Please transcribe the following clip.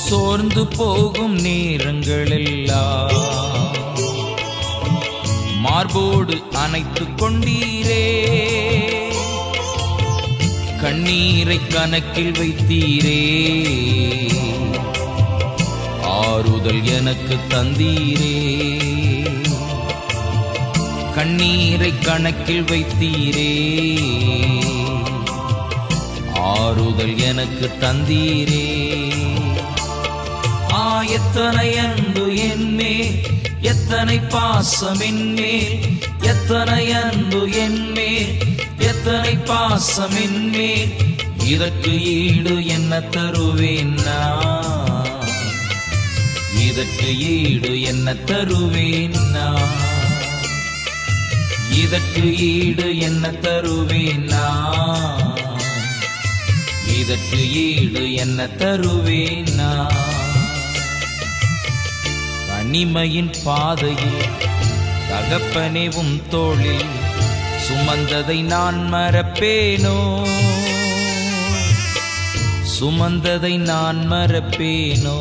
சோர்ந்து போகும் நேரங்களெல்லாம் மார்போடு அணைத்துக் கொண்டீரே, கண்ணீரை கணக்கில் வைத்தீரே, ஆறுதல் எனக்கு தந்தீரே. கண்ணீரை கணக்கில் வைத்தீரே, ஆறுதல் எனக்கு தந்தீரே. எத்தனை அன்பு என்மேல், எத்தனை பாசம் என்மேல், எத்தனை அன்பு என்மேல், எத்தனை பாசம் என்மேல். இதற்கு ஈடு என்ன தருவேன் நான், இதற்கு ஈடு என்ன தருவேன் நான், இதற்கு ஈடு என்ன தருவேன் நான், இதற்கு ஈடு என்ன தருவேன் நான். தனிமையின் பாதையில் தகப்பனேவும் தோளில் சுமந்ததை நான் மறப்பேனோ, சுமந்ததை நான் மறப்பேனோ.